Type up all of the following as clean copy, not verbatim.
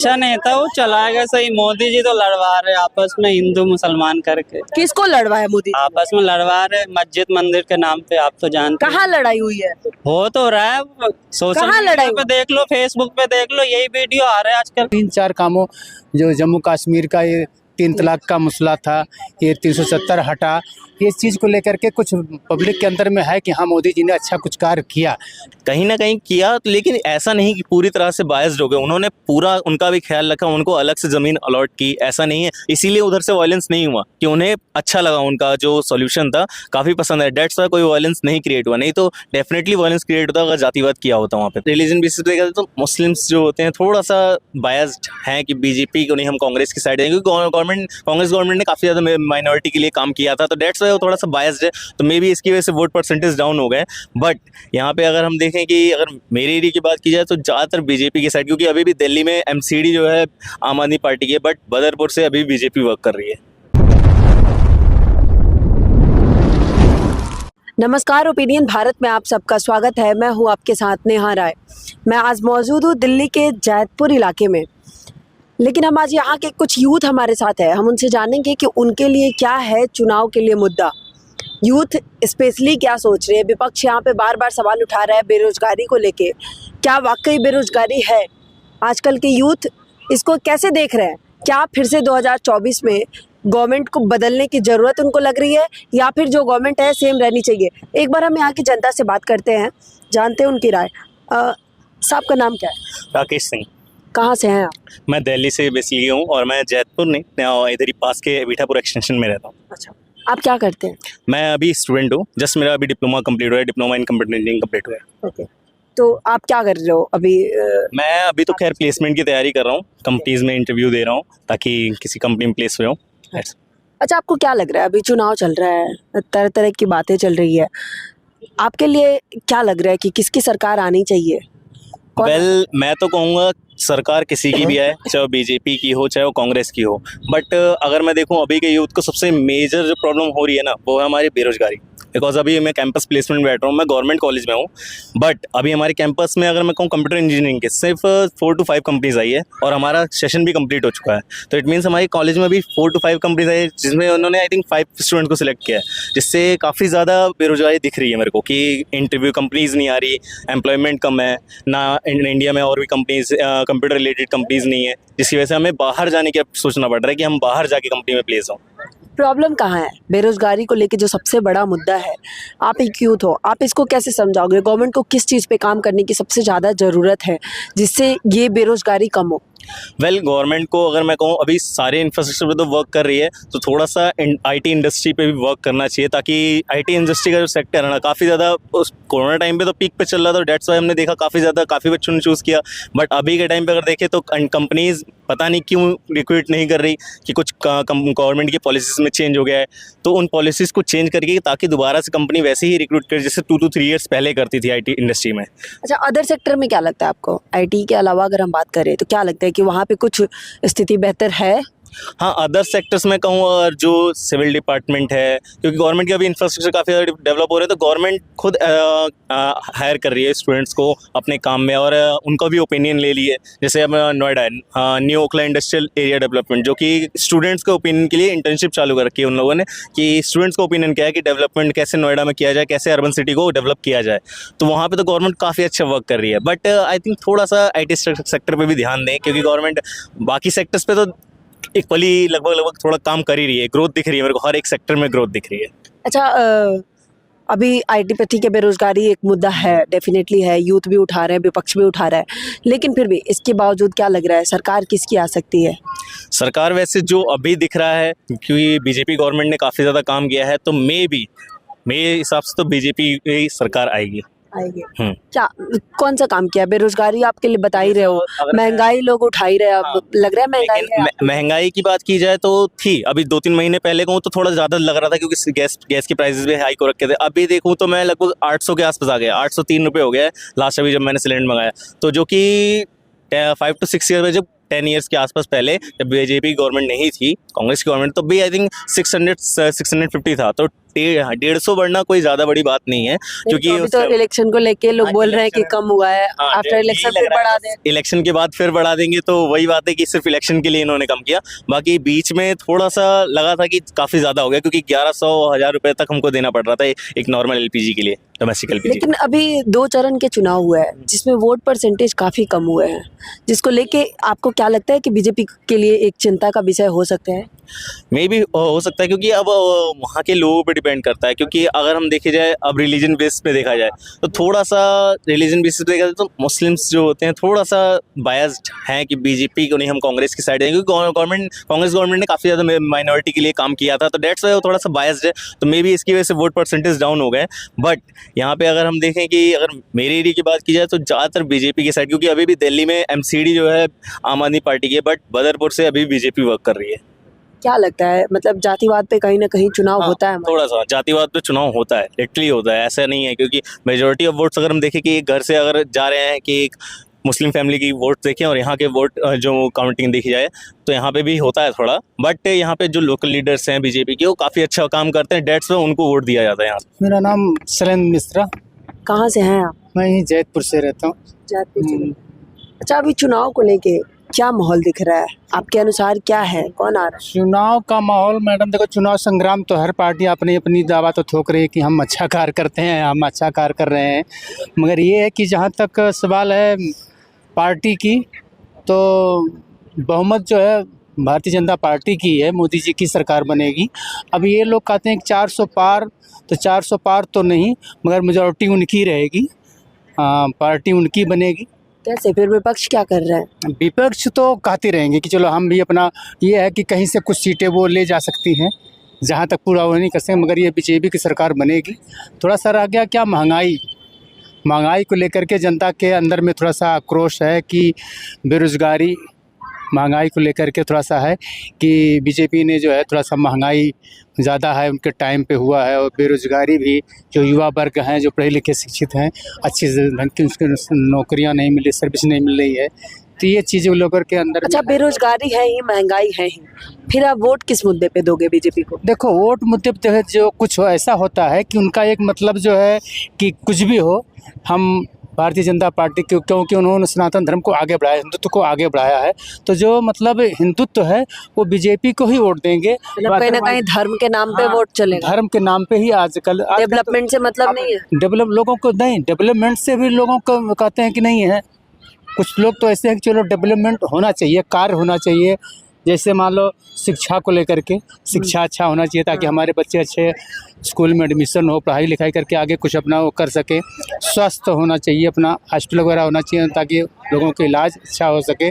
अच्छा नेता वो चलाएगा सही। मोदी जी तो लड़वा रहे आपस में हिंदू मुसलमान करके, किसको लड़वाया मोदी? आपस में लड़वा रहे मस्जिद मंदिर के नाम पे। आप तो जानते हैं। कहाँ लड़ाई हुई है? हो तो रहा है, सोशल कहाँ मीडिया लड़ाई पे देख लो, फेसबुक पे देख लो, यही वीडियो आ रहे हैं आजकल। 3-4 कामों जो जम्मू कश्मीर का ये 3 तलाक का मसला था, ये 370 हटा, इस चीज़ को लेकर के कुछ पब्लिक के अंदर में है कि हाँ मोदी जी ने अच्छा कुछ कार्य किया। कहीं ना कहीं किया, लेकिन ऐसा नहीं कि पूरी तरह से बायस्ड हो गए। उन्होंने पूरा उनका भी ख्याल रखा, उनको अलग से ज़मीन अलॉट की, ऐसा नहीं है। इसीलिए उधर से वायलेंस नहीं हुआ कि उन्हें अच्छा लगा, उनका जो सॉल्यूशन था काफ़ी पसंद है। डेट्स वाई कोई वायलेंस नहीं क्रिएट हुआ, नहीं तो डेफिनेटली वायलेंस क्रिएट होता अगर जातिवाद किया होता वहाँ पे। रिलीजन बेसिस पे देखा तो मुस्लिम्स जो होते हैं थोड़ा सा बायस्ड हैं कि बीजेपी को नहीं, हम कांग्रेस की साइड है, क्योंकि कांग्रेस गवर्नमेंट ने काफ़ी ज़्यादा माइनॉरिटी के लिए काम किया था, तो डेट्स वाई वो थोड़ा सा बायस्ड है। तो मे बी इसकी वजह से वोट परसेंटेज डाउन हो गए। बट यहाँ पे अगर हम देखें कि अगर मेरे एरिया की बात की जाए तो ज़्यादातर बीजेपी की साइड, क्योंकि अभी भी दिल्ली में एमसीडी जो है आम आदमी पार्टी की है, बट बदरपुर से अभी बीजेपी वर्क कर रही है। नमस्कार, ओपिनियन भारत में आप सबका स्वागत है। मैं हूं आपके साथ नेहा राय। मैं आज मौजूद हूं दिल्ली के जैतपुर इलाके में, लेकिन हम आज यहाँ के कुछ यूथ हमारे साथ है। हम उनसे जानेंगे कि उनके लिए क्या है चुनाव के लिए मुद्दा, यूथ स्पेशली क्या सोच रहे हैं। विपक्ष यहाँ पे बार बार सवाल उठा रहा है बेरोजगारी को लेके। क्या वाकई बेरोजगारी है? आजकल के यूथ इसको कैसे देख रहे हैं? क्या फिर से 2024 में गवर्नमेंट को बदलने की ज़रूरत उनको लग रही है, या फिर जो गवर्नमेंट है सेम रहनी चाहिए? एक बार हम यहाँ की जनता से बात करते हैं, जानते हैं उनकी राय। साहब का नाम क्या है? राकेश सिंह। कहाँ से हैं आप? मैं दिल्ली से बेसिकली हूँ, और मैं जैतपुर नहीं, इधर ही पास के बीठापुर एक्सटेंशन में रहता हूँ। अच्छा, आप क्या करते हैं? मैं अभी स्टूडेंट हूँ, जस्ट मेरा अभी डिप्लोमा कंप्लीट हुआ है, diploma in computer engineering complete हुआ है। ओके, तो आप क्या कर रहे हो अभी? मैं अभी तो खैर प्लेसमेंट की तैयारी कर रहा हूँ, कंपनीज में इंटरव्यू दे रहा हूँ ताकि किसी कंपनी में प्लेस हुए हूँ। अच्छा, आपको क्या लग रहा है? अभी चुनाव चल रहा है, तरह तरह की बातें चल रही है, आपके लिए क्या लग रहा है कि किसकी सरकार आनी चाहिए? वेल, मैं तो कहूँगा सरकार किसी की भी आए, चाहे वो बीजेपी की हो चाहे वो कांग्रेस की हो, बट अगर मैं देखूँ अभी के यूथ को सबसे मेजर जो प्रॉब्लम हो रही है ना, वो है हमारी बेरोजगारी। बिकॉज अभी मैं कैंपस प्लेसमेंट बैठ रहा हूँ, मैं गवर्नमेंट कॉलेज में हूँ, बट अभी हमारे कैंपस में अगर मैं कहूँ कंप्यूटर इंजीनियरिंग के सिर्फ 4 to 5 कंपनीज आई है, और हमारा सेशन भी कंप्लीट हो चुका है। तो इट मीन्स हमारी कॉलेज में अभी 4 to 5 कंपनीज आई है, जिसमें उन्होंने आई थिंक 5 स्टूडेंट को सिलेक्ट किया है, जिससे काफ़ी ज़्यादा बेरोजगारी दिख रही है मेरे को कि इंटरव्यू कंपनीज नहीं आ रही, एम्प्लॉयमेंट कम है ना इंडिया में, और भी कंपनीज कंप्यूटर रिलेटेड कंपनीज नहीं है, जिसकी वजह से हमें बाहर जाने की सोचना पड़ रहा है कि हम बाहर जाके कंपनी में प्लेस हों। प्रॉब्लम कहाँ है बेरोजगारी को लेके? जो सबसे बड़ा मुद्दा है, आप एक यूथ हो, आप इसको कैसे समझाओगे? गवर्नमेंट को किस चीज़ पे काम करने की सबसे ज़्यादा ज़रूरत है जिससे ये बेरोजगारी कम हो? वेल, गवर्नमेंट को अगर मैं कहूँ अभी सारे इंफ्रास्ट्रक्चर पे तो वर्क कर रही है, तो थोड़ा सा आईटी इंडस्ट्री पे भी वर्क करना चाहिए, ताकि आईटी इंडस्ट्री का जो सेक्टर है ना, काफ़ी ज़्यादा उस कोरोना टाइम पे तो पीक पे चल रहा था, डेट्स वाई हमने देखा काफ़ी बच्चों ने चूज़ किया। बट अभी के टाइम पे अगर देखें तो कंपनीज पता नहीं क्यों रिक्रूट नहीं कर रही, कि कुछ गवर्नमेंट की पॉलिसीज़ में चेंज हो गया है, तो उन पॉलिसीज़ को चेंज करके ताकि दोबारा से कंपनी वैसे ही रिक्रूट करे जैसे 2 to 3 ईयर्स पहले करती थी आईटी इंडस्ट्री में। अच्छा, अदर सेक्टर में क्या लगता है आपको? आईटी के अलावा अगर हम बात करें तो क्या लगता है कि वहाँ पे कुछ स्थिति बेहतर है? हाँ, अदर सेक्टर्स में कहूँ, और जो सिविल डिपार्टमेंट है, क्योंकि गवर्नमेंट के अभी इंफ्रास्ट्रक्चर काफ़ी ज़्यादा डेवलप हो रहे हैं, तो गवर्नमेंट खुद हायर कर रही है स्टूडेंट्स को अपने काम में, और उनका भी ओपिनियन ले लिए। जैसे अब Noida new Okhla industrial area development, जो कि स्टूडेंट्स के ओपिनियन के लिए इंटर्नशिप चालू कर रखी है उन लोगों ने, कि स्टूडेंट्स का ओपिनियन क्या है कि डेवलपमेंट कैसे नोएडा में किया जाए, कैसे अर्बन सिटी को डेवलप किया जाए। तो वहाँ पर तो गवर्नमेंट काफ़ी अच्छा वर्क कर रही है, बट आई थिंक थोड़ा सा IT सेक्टर पर भी ध्यान दें, क्योंकि गवर्नमेंट बाकी सेक्टर्स पे तो इक्वली लगभग थोड़ा काम कर ही रही है। ग्रोथ दिख रही है मेरे को, हर एक सेक्टर में ग्रोथ दिख रही है। अच्छा, अभी आईटी पे ठीक है, बेरोजगारी एक मुद्दा है, डेफिनेटली है, यूथ भी उठा रहे हैं, विपक्ष भी उठा रहा है, लेकिन फिर भी इसके बावजूद क्या लग रहा है सरकार किसकी आ सकती है? सरकार वैसे जो अभी दिख रहा है, क्योंकि बीजेपी गवर्नमेंट ने काफ़ी ज़्यादा काम किया है, तो मेरे हिसाब से तो बीजेपी की सरकार आएगी। क्या कौन सा काम किया? बेरोजगारी आपके लिए बता ही रहे हो, महंगाई लोग उठा ही रहे हैं, अब लग रहा है महंगाई है। महंगाई की बात की जाए तो थी अभी 2-3 महीने पहले कहूँ तो थोड़ा ज़्यादा लग रहा था, क्योंकि गैस की प्राइसेस भी हाई हो रखे थे। अभी देखूँ तो मैं लगभग 800 के आसपास आ गया, 803 रुपये हो गया है लास्ट अभी जब मैंने सिलेंडर मंगाया, तो जो कि 5 to 6 ईयर में, जब 10 ईयर्स के आसपास पहले जब बीजेपी गवर्नमेंट नहीं थी, कांग्रेस की गवर्नमेंट, तो भी आई थिंक 650 था, तो 150 बढ़ना कोई ज्यादा बड़ी बात नहीं है, क्योंकि अभी तो इलेक्शन को लेके लोग बोल रहे हैं कि कम हुआ है, आफ्टर इलेक्शन फिर बढ़ा दें। इलेक्शन के बाद फिर बढ़ा देंगे, तो वही बात है कि सिर्फ इलेक्शन के लिए इन्होंने कम किया। बाकी बीच में थोड़ा सा लगा था कि काफी ज्यादा हो गया, क्योंकि 1100-1000 रुपए तक हमको देना पड़ रहा था एक नॉर्मल एलपीजी के लिए, डोमेस्टिक एलपीजी। लेकिन अभी 2 चरण के चुनाव हुए हैं जिसमें वोट परसेंटेज काफी कम हुए हैं, जिसको लेके आपको क्या लगता है कि बीजेपी के लिए एक चिंता का विषय हो सकता है? मे भी हो सकता है, क्योंकि अब वहाँ के लोगों पे डिपेंड करता है। क्योंकि अगर हम देखे जाए, अब रिलीजन बेस पे देखा जाए तो थोड़ा सा रिलीजन बेस पे देखा जाए तो मुस्लिम्स जो होते हैं थोड़ा सा बायस्ड हैं कि बीजेपी को नहीं, हम कांग्रेस की साइड हैं, क्योंकि कांग्रेस गवर्नमेंट ने काफ़ी ज़्यादा माइनॉरिटी के लिए काम किया था, तो डेट्स वाई वो थोड़ा सा बायस्ड है, तो मे भी इसकी वजह से वोट परसेंटेज डाउन हो गए। बट यहाँ पे अगर हम देखें कि अगर मेरे एरिया की बात की जाए तो ज़्यादातर बीजेपी की साइड, क्योंकि अभी भी दिल्ली में एमसीडी जो है आम आदमी पार्टी की है, बट बदरपुर से अभी बीजेपी वर्क कर रही है। क्या लगता है, मतलब जातिवाद पे कहीं ना कहीं चुनाव होता है हमारे? थोड़ा सा जातिवाद पे चुनाव होता है, लिटरली होता है, ऐसा नहीं है। क्योंकि मेजोरिटी ऑफ वोट्स अगर हम देखें कि एक घर से अगर जा रहे हैं कि एक मुस्लिम फैमिली की वोट देखें और यहाँ के वोट जो काउंटिंग देखी जाए तो यहाँ पे भी होता है थोड़ा। बट यहाँ पे जो लोकल लीडर्स हैं बीजेपी के, वो काफ़ी अच्छा काम करते हैं, डेट्स पे उनको वोट दिया जाता है यहाँ। मेरा नाम शैलेंद्र मिश्रा, कहाँ से हैं आप? मैं ही जैतपुर से रहता हूँ। जयपुर से। अच्छा, अभी चुनाव को लेके क्या माहौल दिख रहा है आपके अनुसार, क्या है, कौन आ रहा है? चुनाव का माहौल मैडम देखो, चुनाव संग्राम तो हर पार्टी अपनी अपनी दावा तो ठोक रही है कि हम अच्छा कार्य करते हैं, हम अच्छा कार्य कर रहे हैं। मगर ये है कि जहाँ तक सवाल है पार्टी की, तो बहुमत जो है भारतीय जनता पार्टी की है, मोदी जी की सरकार बनेगी। अब ये लोग कहते हैं कि 400 पार, तो 400 पार तो नहीं, मगर मेजॉरिटी उनकी रहेगी, पार्टी उनकी बनेगी। कैसे फिर विपक्ष क्या कर रहा है? विपक्ष तो कहते रहेंगे कि चलो हम भी अपना, ये है कि कहीं से कुछ सीटें वो ले जा सकती हैं, जहाँ तक पूरा वो नहीं कर सकते, मगर ये बीजेपी की सरकार बनेगी। थोड़ा सा रह गया क्या, महंगाई को लेकर के जनता के अंदर में थोड़ा सा आक्रोश है कि बेरोज़गारी, महंगाई को लेकर के थोड़ा सा है कि बीजेपी ने जो है थोड़ा सा महंगाई ज़्यादा है उनके टाइम पे हुआ है, और बेरोज़गारी भी, जो युवा वर्ग हैं जो पढ़े लिखे शिक्षित हैं, अच्छी ढंग की उसके नौकरियां नहीं मिली, सर्विस नहीं मिल रही है, तो ये चीज़ें लोगों के अंदर। अच्छा, बेरोजगारी है ही, महंगाई है ही, फिर आप वोट किस मुद्दे पे दोगे बीजेपी को? देखो, वोट मुद्दे पे जो कुछ हो ऐसा होता है कि उनका एक मतलब जो है कि कुछ भी हो, हम भारतीय जनता पार्टी क्योंकि उन्होंने सनातन धर्म को आगे बढ़ाया, हिंदुत्व को आगे बढ़ाया है, तो जो मतलब हिंदुत्व है वो बीजेपी को ही वोट देंगे। मतलब कहीं ना कहीं धर्म के नाम पे वोट चलेगा, धर्म के नाम पे ही आजकल डेवलपमेंट से मतलब नहीं है। लोगों को नहीं, डेवलपमेंट से भी लोगों को कहते हैं कि नहीं है। कुछ लोग तो ऐसे हैं कि चलो डेवलपमेंट होना चाहिए, कार्य होना चाहिए, जैसे मान लो शिक्षा को लेकर के, शिक्षा अच्छा होना चाहिए ताकि हमारे बच्चे अच्छे स्कूल में एडमिशन हो, पढ़ाई लिखाई करके आगे कुछ अपना वो कर सके। स्वास्थ्य होना चाहिए, अपना हॉस्पिटल वगैरह होना चाहिए ताकि लोगों का इलाज अच्छा हो सके।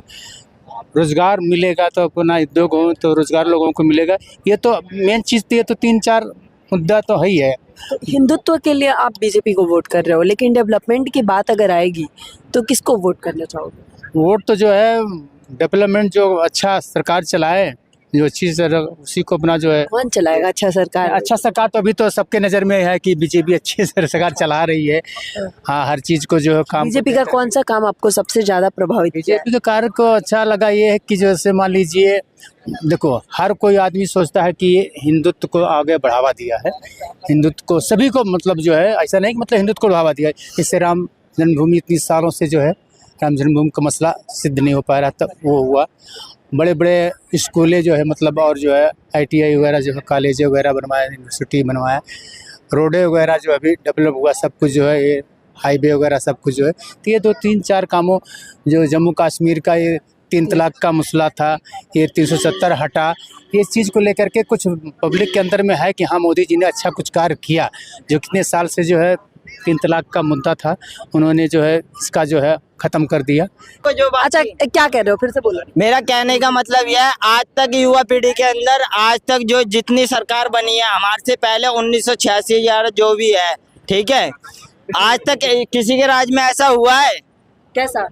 रोज़गार मिलेगा तो अपना उद्योग हो तो रोज़गार लोगों को मिलेगा। ये तो मेन चीज़ थी, ये तो 3-4 मुद्दा तो है ही है। तो हिंदुत्व के लिए आप बीजेपी को वोट कर रहे हो, लेकिन डेवलपमेंट की बात अगर आएगी तो किसको वोट करना चाहोगे? वोट तो जो है डेवलपमेंट जो अच्छा सरकार चलाए, जो अच्छी सर, उसी को अपना जो है। कौन चलाएगा अच्छा सरकार? अच्छा सरकार तो अभी तो सबके नज़र में है कि बीजेपी अच्छी सरकार चला रही है। हाँ, हर चीज़ को जो है काम। बीजेपी का कौन सा काम आपको सबसे ज्यादा प्रभावित किया है? बीजेपी के कार्य को अच्छा लगा ये है कि जैसे मान लीजिए, देखो हर कोई आदमी सोचता है कि ये हिंदुत्व को आगे बढ़ावा दिया है, हिंदुत्व को सभी को, मतलब जो है ऐसा नहीं कि मतलब हिंदुत्व को बढ़ावा दिया है। इससे राम जन्मभूमि इतनी सालों से जो है राम जन्मभूमि का मसला सिद्ध नहीं हो पा रहा, तब वो हुआ। बड़े बड़े स्कूलें जो है मतलब, और जो है ITI वगैरह जो है, कॉलेज वगैरह बनवाया, यूनिवर्सिटी बनवाया, रोडें वगैरह जो अभी डेवलप हुआ, सब कुछ जो है, ये हाईवे वगैरह सब कुछ जो है। तो ये 2-3-4 कामों, जो जम्मू कश्मीर का ये 3 तलाक का मसला था, ये 370 हटा, ये चीज़ को लेकर के कुछ पब्लिक के अंदर में है कि हाँ मोदी जी ने अच्छा कुछ कार्य किया। जो कितने साल से जो है 3 तलाक का मुद्दा था, उन्होंने जो है इसका जो है ख़त्म कर दिया। अच्छा, क्या कह रहे हो, फिर से बोलो। मेरा कहने का मतलब यह है, आज तक युवा पीढ़ी के अंदर, आज तक जो जितनी सरकार बनी है, हमारे से पहले 1986 या जो भी है, ठीक है, आज तक किसी के राज में ऐसा हुआ है? कैसा?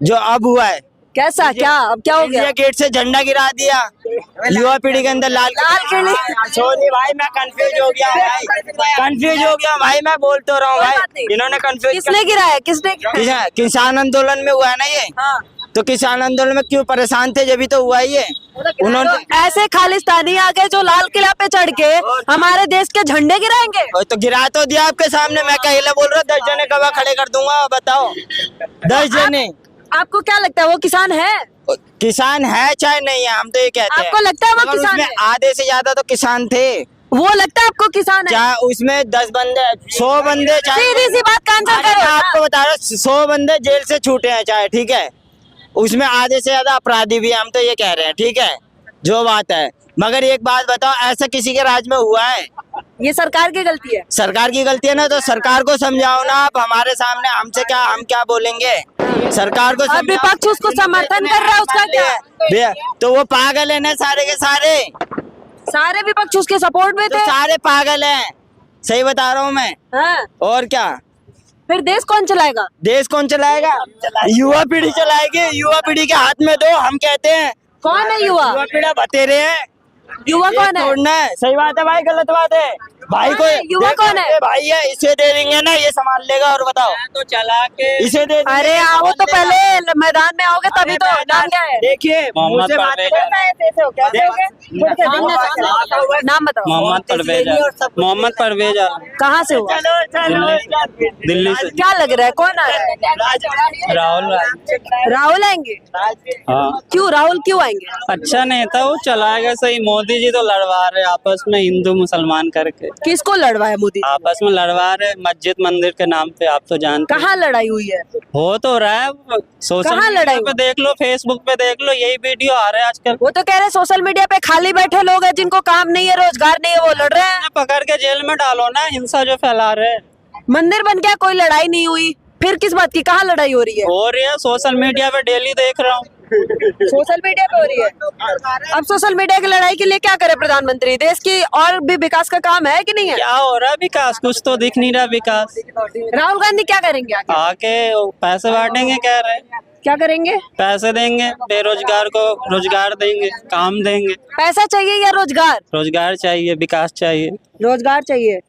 जो अब हुआ है। कैसा? क्या अब क्या हो गया? इंडिया गेट से झंडा गिरा दिया, युवा पीढ़ी के अंदर लाल किले। सॉरी भाई, मैं कंफ्यूज हो गया भाई, मैं बोल तो रहा हूँ भाई, इन्होंने कंफ्यूज। किसने गिराया? किसने? किसान आंदोलन में हुआ है ना ये। हाँ। तो किसान आंदोलन में क्यों परेशान थे, जब भी तो हुआ ही है। उन्होंने तो ऐसे खालिस्तानी आ गए जो लाल किला पे चढ़ के हमारे देश के झंडे गिराएंगे। तो गिरा तो दिया आपके सामने, मैं कहीं बोल रहा 10 जने गवाह खड़े कर दूंगा, बताओ 10 जने। आपको क्या लगता है वो किसान है? किसान है चाहे नहीं है, हम तो ये कहते हैं। आपको लगता है वो मगर किसान उसमें है? आधे से ज्यादा तो किसान थे। वो लगता है आपको किसान है? चाहे उसमें 10 बंदे 100 बंदे, सीधी सी बात का आंसर अरे करो मैं ना। आपको बता रहा हूँ 100 बंदे जेल से छूटे हैं चाहे, ठीक है, उसमें आधे से ज्यादा अपराधी भी हैं, हम तो ये कह रहे हैं, ठीक है, जो बात है। मगर एक बात बताओ, ऐसा किसी के राज में हुआ है? ये सरकार की गलती है। सरकार की गलती है ना, तो सरकार को समझाओ ना आप। हमारे सामने हमसे क्या, हम क्या बोलेंगे? सरकार को और समझाओ। विपक्ष उसको समर्थन कर रहा है, उसका क्या? भैया, तो वो पागल है ना सारे के सारे, सारे विपक्ष उसके सपोर्ट में तो थे। सारे पागल हैं, सही बता रहा हूँ मैं। हाँ। और क्या, फिर देश कौन चलाएगा? देश कौन चलाएगा? युवा पीढ़ी चलाएगी। युवा पीढ़ी के हाथ में दो, हम कहते हैं। कौन है युवा? युवा पीढ़ी बतेरे हैं। युवा कौन है? तोड़ना है, सही बात है भाई, गलत बात है भाई। को युवा देख, कौन है? ये भाई है, इसे दे देंगे ना, ये संभाल लेगा। और बताओ, तो चला के इसे दे देंगे, अरे ये आओ संभाल तो लेगा। पहले मैदान में आओगे तभी तो। नाम क्या है? देखिए, मोहम्मद मुझसे बात परवेज। नाम बताओ। मोहम्मद परवेज, मोहम्मद परवेज कहाँ से हुआ? दिल्ली से। क्या लग रहा है कौन आ रहा है? राहुल राहुल आएंगे? हाँ, क्यों राहुल क्यों आएंगे? अच्छा नेता वो चलाएगा सही। मोदी जी तो लड़वा रहे आपस में हिंदू मुसलमान करके, किसको लड़वाया मोदी? आपस में लड़वा रहे मस्जिद मंदिर के नाम पे। आप तो जानते कहाँ लड़ाई हुई है? हो तो रहा है, सोशल कहाँ मीडिया लड़ाई पे देख लो, फेसबुक पे देख लो, यही वीडियो आ रहे हैं आजकल। वो तो कह रहे सोशल मीडिया पे खाली बैठे लोग हैं जिनको काम नहीं है, रोजगार नहीं है, वो लड़ रहे हैं। पकड़ के जेल में डालो ना, हिंसा जो फैला रहे हैं। मंदिर बन गया, कोई लड़ाई नहीं हुई, फिर किस बात की? कहाँ लड़ाई हो रही है? हो रही है, सोशल मीडिया पे डेली देख रहा हूँ। सोशल मीडिया पे हो रही है। अब सोशल मीडिया की लड़ाई के लिए क्या करे प्रधानमंत्री? देश की और भी विकास का काम है कि नहीं है? क्या हो रहा है विकास? कुछ तो दिख नहीं रहा विकास। राहुल गांधी क्या करेंगे आगे? आके वो पैसे बांटेंगे कह रहे हैं। क्या करेंगे? पैसे देंगे, बेरोजगार को रोजगार देंगे, काम देंगे। पैसा चाहिए या रोजगार? रोजगार चाहिए, विकास चाहिए। रोजगार चाहिए।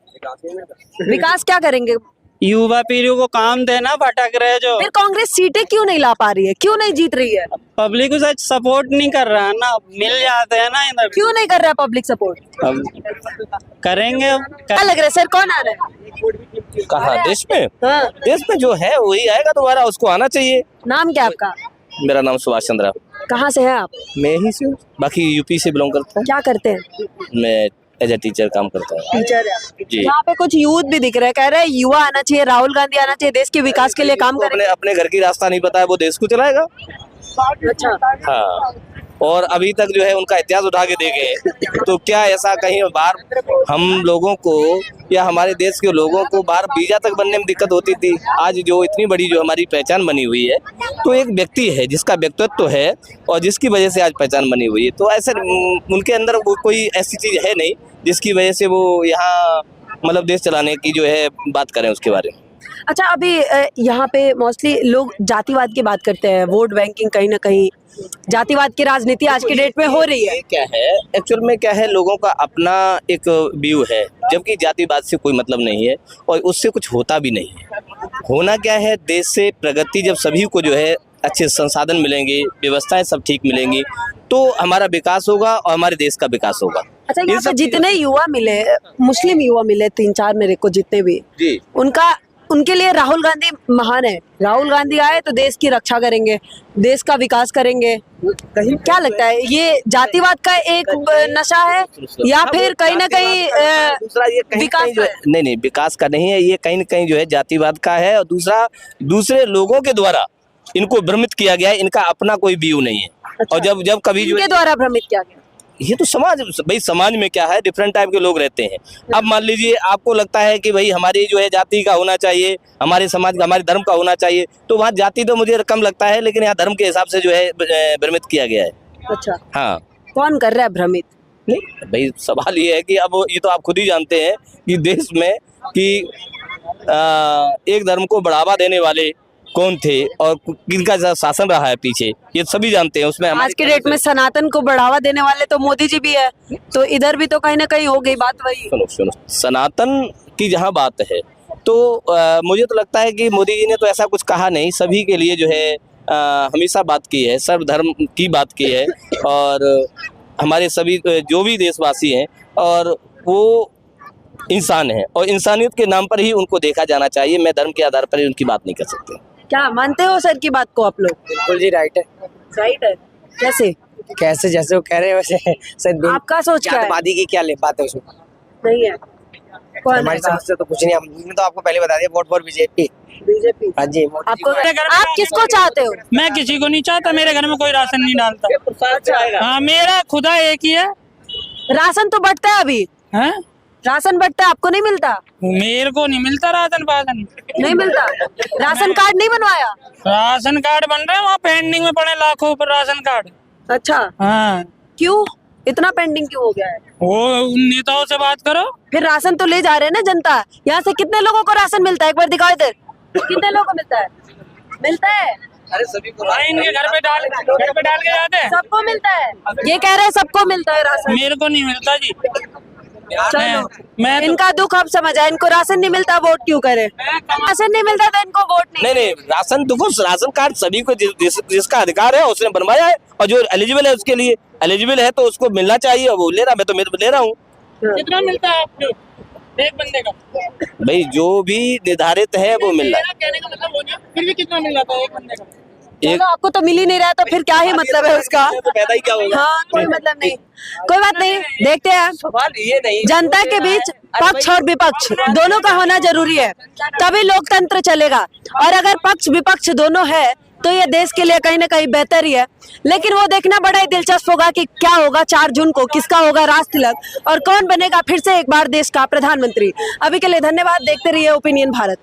विकास क्या करेंगे? युवा पीढ़ी को काम देना, भटक रहे जो। फिर कांग्रेस सीटें क्यों नहीं ला पा रही है? क्यों नहीं जीत रही है? पब्लिक उसे सपोर्ट नहीं कर रहा है ना, मिल जाते हैं ना इधर। क्यों नहीं कर रहा है पब्लिक सपोर्ट? अब करेंगे क्या लग रहा है सर, कौन आ रहा है? कहा देश में? हाँ। देश में जो है वही आएगा दोबारा, उसको आना चाहिए। नाम क्या आपका? मेरा नाम सुभाष चंद्रा। कहाँ से है आप? मैं ही से हूँ, बाकी यूपी से बिलोंग करता हूँ। क्या करते हैं? मैं एज ए टीचर काम करता हूँ। टीचर है। जी। यहाँ पे कुछ यूथ भी दिख रहे हैं, कह रहे हैं युवा आना चाहिए, राहुल गांधी आना चाहिए, देश के विकास के लिए काम जिसको करेंगे। अपने घर की रास्ता नहीं पता है वो देश को चलाएगा। अच्छा। हाँ, और अभी तक जो है उनका इतिहास उठा के देखें तो क्या ऐसा कहीं बाहर हम लोगों को या हमारे देश के लोगों को बाहर वीजा तक बनने में दिक्कत होती थी। आज जो इतनी बड़ी जो हमारी पहचान बनी हुई है, तो एक व्यक्ति है जिसका व्यक्तित्व है और जिसकी वजह से आज पहचान बनी हुई है। तो ऐसे उनके अंदर वो कोई ऐसी चीज है नहीं जिसकी वजह से वो यहाँ मतलब देश चलाने की जो है बात करें उसके बारे में। अच्छा, अभी यहाँ पे मोस्टली लोग जातिवाद की बात करते हैं, वोट बैंकिंग, कहीं ना कहीं जातिवाद की राजनीति आज की डेट में हो रही है। ये क्या है एक्चुअल में, क्या है, लोगों का अपना एक व्यू है, जबकि जातिवाद से कोई मतलब नहीं है और उससे कुछ होता भी नहीं है। होना क्या है, देश से प्रगति जब सभी को जो है अच्छे संसाधन मिलेंगे, व्यवस्थाएं सब ठीक मिलेंगी, तो हमारा विकास होगा और हमारे देश का विकास होगा। अच्छा, यहाँ पे जितने युवा मिले, मुस्लिम युवा मिले 3-4 मेरे को, जितने भी, जी, उनके लिए राहुल गांधी महान है। राहुल गांधी आए तो देश की रक्षा करेंगे, देश का विकास करेंगे। क्या लगता है, ये जातिवाद का एक नशा है या फिर कहीं ना कहीं दूसरा ये विकास जो है, नहीं विकास का नहीं है, ये कहीं न कहीं जो है जातिवाद का है। और दूसरा, दूसरे लोगों के द्वारा इनको भ्रमित किया गया है, इनका अपना कोई व्यू नहीं है। अच्छा। और जब कभी जो इनके द्वारा भ्रमित किया गया। ये तो समाज, भाई समाज में क्या है, डिफरेंट टाइप के लोग रहते हैं। अब मान लीजिए आपको लगता है कि भाई हमारी जो है जाति का होना चाहिए, हमारे समाज का, हमारे धर्म का होना चाहिए, तो वहाँ जाति तो मुझे कम लगता है, लेकिन यहाँ धर्म के हिसाब से जो है भ्रमित किया गया है। अच्छा, हाँ, कौन कर रहा है भ्रमित? नहीं भाई, सवाल ये है कि अब ये तो आप खुद ही जानते हैं कि देश में कि एक धर्म को बढ़ावा देने वाले कौन थे और किनका शासन रहा है पीछे, ये सभी जानते हैं। उसमें आज के डेट में सनातन को बढ़ावा देने वाले तो मोदी जी भी है, तो इधर भी तो कहीं ना कहीं हो गई बात वही। सुनो, सनातन की जहाँ बात है तो मुझे तो लगता है कि मोदी जी ने तो ऐसा कुछ कहा नहीं, सभी के लिए जो है हमेशा बात की है, सर्वधर्म की बात की है, और हमारे सभी जो भी देशवासी हैं और वो इंसान हैं, और इंसानियत के नाम पर ही उनको देखा जाना चाहिए। मैं धर्म के आधार पर ही उनकी बात नहीं कर सकते। क्या मानते हो सर की बात को आप लोग? बिल्कुल जी, राइट है। राइट है, कैसे? कैसे जैसे वो कह रहे हैं वैसे सर आपका सोच क्या है? जातवादी की क्या ले बात है उसमें? नहीं है, कौन हमारी है? समझ से तो कुछ नहीं, हमने तो आपको पहले बता दिया, वोट फॉर बीजेपी। बीजेपी। हाँ जी, मोदी जी आपको को- आप किसको चाहते हो? मैं किसी को नहीं चाहता, मेरे घर में कोई राशन नहीं डालता। हाँ, मेरा खुदा एक ही है। राशन तो बंटता है अभी, हैं? राशन बंटता है, आपको नहीं मिलता? मेरे को नहीं मिलता राशन पाशन। नहीं मिलता? राशन कार्ड नहीं बनवाया? राशन कार्ड बन रहे हैं, वहाँ पेंडिंग में पड़े लाखों पर राशन कार्ड। अच्छा, हाँ, क्यों इतना पेंडिंग क्यों हो गया है? वो उन नेताओं से बात करो। फिर राशन तो ले जा रहे हैं ना जनता। यहाँ से कितने लोगों को राशन मिलता है, एक बार दिखाओ इधर। कितने लोगों को मिलता है? मिलता है, अरे सभी को हाँ, इनके घर पे डाल के जाते हैं। सबको मिलता है। ये कह रहे हैं सबको मिलता है राशन। मेरे को नहीं मिलता जी। चलो, मैं तो- इनका दुख अब समझ आया। इनको राशन नहीं मिलता, वोट क्यों करे? राशन नहीं मिलता तो इनको वोट नहीं। नहीं, राशन देखो, राशन कार्ड सभी को जिसका अधिकार है उसने बनवाया है, और जो एलिजिबल है उसके लिए एलिजिबल है तो उसको मिलना चाहिए। वो ले रहा, मैं तो ले रहा हूँ। कितना मिलता है आपको एक बंदे का? भाई जो भी निर्धारित है वो मिल रहा है। कहने का मतलब हो गया, फिर भी कितना मिल जाता है एक बंदे का? चलो, आपको तो मिल ही नहीं रहा, तो फिर क्या ही मतलब है उसका? तो फायदा ही क्या होगा? हाँ, कोई मतलब नहीं, कोई बात नहीं। देखते हैं, सवाल ये नहीं, जनता के बीच पक्ष और विपक्ष दोनों का होना जरूरी है, तभी लोकतंत्र चलेगा। और अगर पक्ष विपक्ष दोनों है तो ये देश के लिए कहीं ना कहीं बेहतर ही है। लेकिन वो देखना बड़ा ही दिलचस्प होगा कि क्या होगा 4 जून को, किसका होगा राज तिलक और कौन बनेगा फिर से एक बार देश का प्रधानमंत्री। अभी के लिए धन्यवाद, देखते रहिए ओपिनियन भारत।